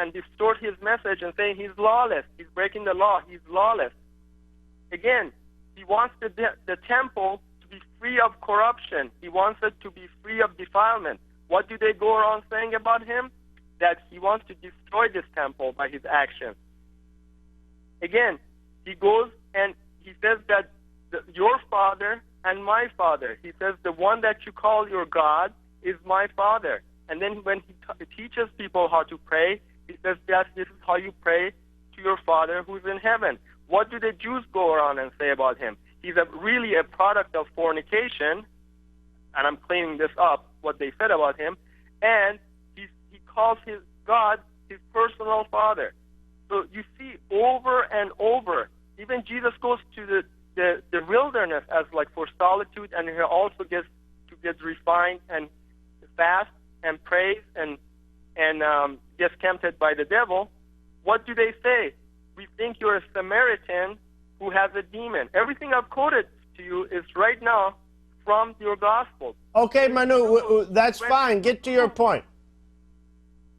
and distort his message and say he's lawless, he's breaking the law, he's lawless. Again, he wants the temple to be free of corruption. He wants it to be free of defilement. What do they go around saying about him? That he wants to destroy this temple by his actions. Again, he goes and he says that your father and my father, he says the one that you call your God is my father. And then when he teaches people how to pray, he says that this is how you pray to your Father who's in heaven. What do the Jews go around and say about him? He's really a product of fornication, and I'm cleaning this up, what they said about him, and he calls his God his personal father. So you see over and over, even Jesus goes to the wilderness as like for solitude, and he also gets refined and fast and prays and gets tempted by the devil. What do they say? We think you're a Samaritan who has a demon. Everything I've quoted to you is right now from your gospel. Okay, Manu, that's fine. Get to your point.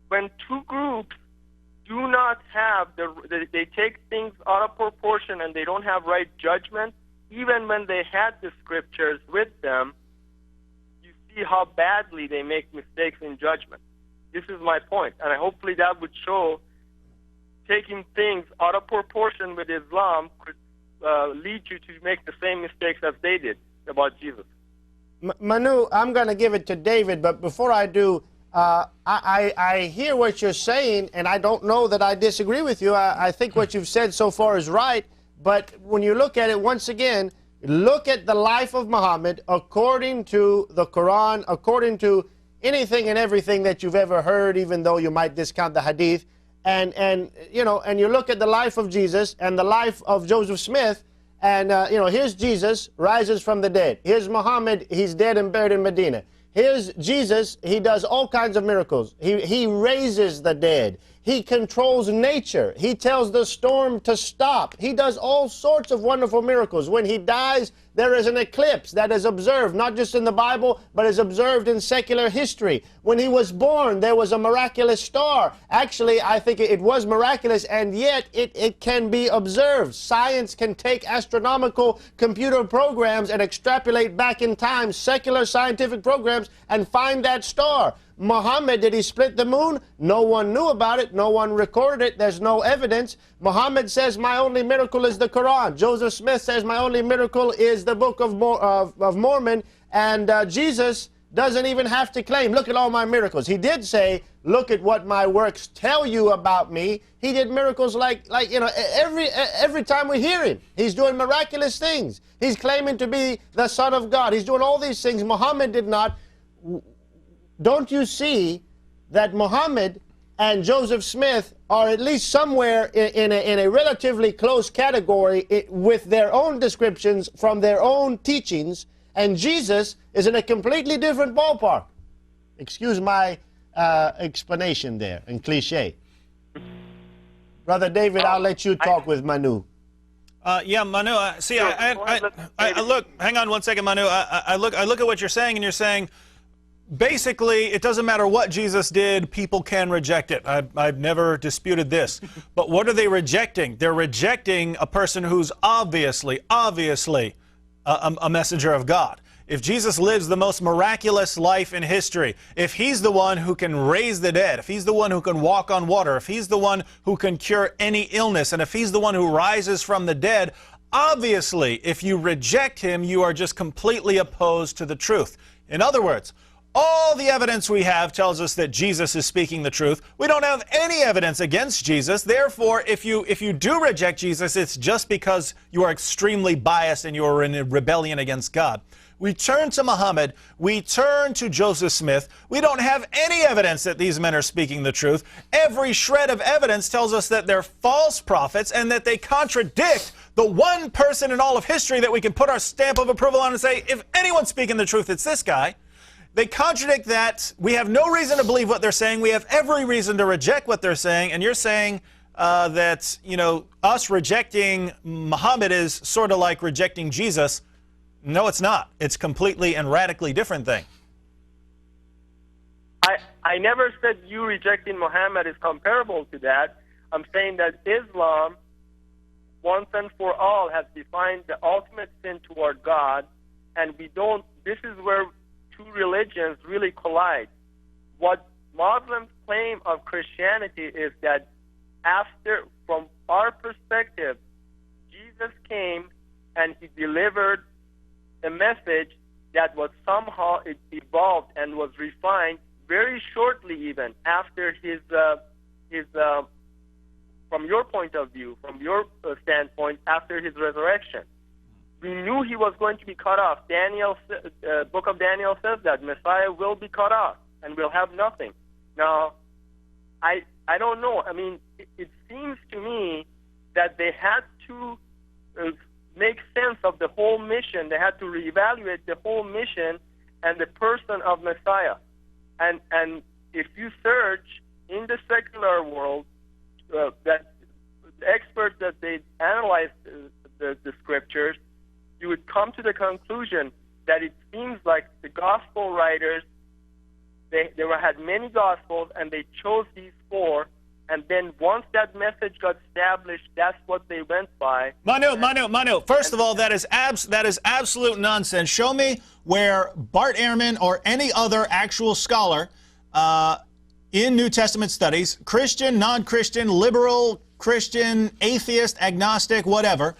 When two groups do not have they take things out of proportion and they don't have right judgment, even when they had the scriptures with them, you see how badly they make mistakes in judgment. This is my point, and hopefully that would show taking things out of proportion with Islam could lead you to make the same mistakes as they did about Jesus. Manu, I'm going to give it to David, but before I do, I hear what you're saying, and I don't know that I disagree with you. I think what you've said so far is right, but when you look at it, once again, look at the life of Muhammad according to the Quran, according to anything and everything that you've ever heard, even though you might discount the hadith, and you look at the life of Jesus and the life of Joseph Smith, and here's Jesus, rises from the dead. Here's Muhammad, he's dead and buried in Medina. Here's Jesus, he does all kinds of miracles. He raises the dead. He controls nature. He tells the storm to stop. He does all sorts of wonderful miracles. When he dies, there is an eclipse that is observed, not just in the Bible, but is observed in secular history. When he was born, there was a miraculous star. Actually, I think it was miraculous, and yet it can be observed. Science can take astronomical computer programs and extrapolate back in time, secular scientific programs, and find that star. Muhammad, did he split the moon? No one knew about it. No one recorded it. There's no evidence. Muhammad says, my only miracle is the Quran. Joseph Smith says, my only miracle is the Book of Mormon. And Jesus doesn't even have to claim, look at all my miracles. He did say, look at what my works tell you about me. He did miracles like every time we hear him. He's doing miraculous things. He's claiming to be the Son of God. He's doing all these things. Muhammad did not. Don't you see that Muhammad and Joseph Smith are at least somewhere in a relatively close category with their own descriptions from their own teachings, and Jesus is in a completely different ballpark? Excuse my explanation there and cliche. Brother David, I'll let you talk with Manu. Yeah, Manu, see, I look, hang on one second, Manu. I look at what you're saying, and you're saying, basically, it doesn't matter what Jesus did, people can reject it. I've never disputed this. But what are they rejecting? They're rejecting a person who's obviously a messenger of God. If Jesus lives the most miraculous life in history, if he's the one who can raise the dead, if he's the one who can walk on water, if he's the one who can cure any illness, and if he's the one who rises from the dead, obviously, if you reject him, you are just completely opposed to the truth. In other words, all the evidence we have tells us that Jesus is speaking the truth. We don't have any evidence against Jesus. Therefore, if you do reject Jesus, it's just because you are extremely biased and you are in a rebellion against God. We turn to Muhammad. We turn to Joseph Smith. We don't have any evidence that these men are speaking the truth. Every shred of evidence tells us that they're false prophets and that they contradict the one person in all of history that we can put our stamp of approval on and say, if anyone's speaking the truth, it's this guy. They contradict that. We have no reason to believe what they're saying. We have every reason to reject what they're saying. And you're saying that, us rejecting Muhammad is sort of like rejecting Jesus. No, it's not. It's completely and radically different thing. I never said you rejecting Muhammad is comparable to that. I'm saying that Islam, once and for all, has defined the ultimate sin toward God, and this is where two religions really collide. What Muslims claim of Christianity is that from our perspective, Jesus came and he delivered a message that was somehow evolved and was refined very shortly, even after his from your point of view, from your standpoint, after his resurrection. We knew he was going to be cut off. Book of Daniel says that Messiah will be cut off and will have nothing. Now, I don't know. I mean, it seems to me that they had to make sense of the whole mission. They had to reevaluate the whole mission and the person of Messiah. And if you search in the secular world, that the experts that they analyzed the scriptures, you would come to the conclusion that it seems like the gospel writers, they had many gospels, and they chose these four. And then once that message got established, that's what they went by. Manu. First of all, that is absolute nonsense. Show me where Bart Ehrman or any other actual scholar in New Testament studies, Christian, non-Christian, liberal, Christian, atheist, agnostic, whatever,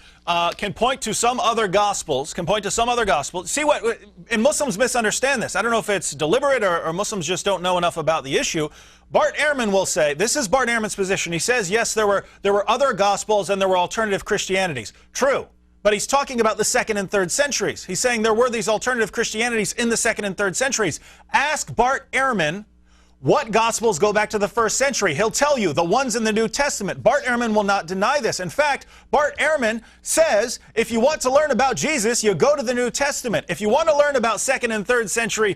can point to some other gospels, See what, and Muslims misunderstand this. I don't know if it's deliberate or Muslims just don't know enough about the issue. Bart Ehrman will say, this is Bart Ehrman's position. He says, yes, there were other gospels and there were alternative Christianities. True. But he's talking about the 2nd and 3rd centuries. He's saying there were these alternative Christianities in the 2nd and 3rd centuries. Ask Bart Ehrman what Gospels go back to the 1st century. He'll tell you the ones in the New Testament. Bart Ehrman will not deny this. In fact, Bart Ehrman says if you want to learn about Jesus, you go to the New Testament. If you want to learn about 2nd and 3rd century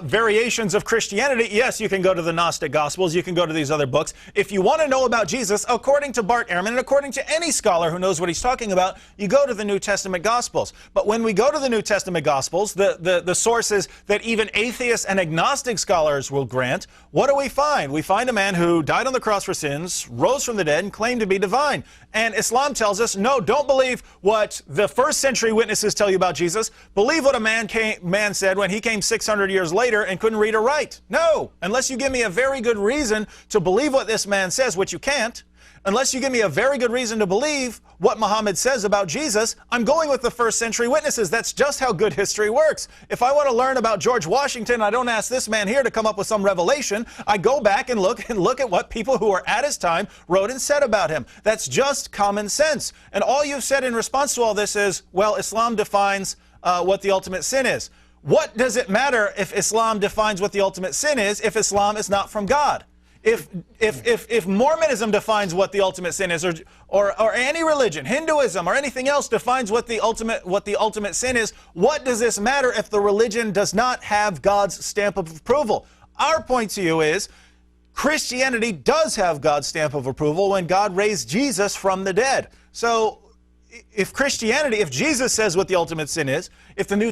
variations of Christianity, yes, you can go to the Gnostic Gospels. You can go to these other books. If you want to know about Jesus, according to Bart Ehrman and according to any scholar who knows what he's talking about, you go to the New Testament Gospels. But when we go to the New Testament Gospels, the sources that even atheists and agnostic scholars will grant, what do we find? We find a man who died on the cross for sins, rose from the dead, and claimed to be divine. And Islam tells us, no, don't believe what the 1st century witnesses tell you about Jesus. Believe what a man said when he came 600 years later and couldn't read or write. No, unless you give me a very good reason to believe what this man says, which you can't. Unless you give me a very good reason to believe what Muhammad says about Jesus, I'm going with the 1st century witnesses. That's just how good history works. If I want to learn about George Washington, I don't ask this man here to come up with some revelation. I go back and look at what people who were at his time wrote and said about him. That's just common sense. And all you've said in response to all this is, well, Islam defines what the ultimate sin is. What does it matter if Islam defines what the ultimate sin is if Islam is not from God? If Mormonism defines what the ultimate sin is, or any religion, Hinduism or anything else defines what the ultimate sin is, what does this matter if the religion does not have God's stamp of approval? Our point to you is Christianity does have God's stamp of approval when God raised Jesus from the dead. So if Jesus says what the ultimate sin is, if the New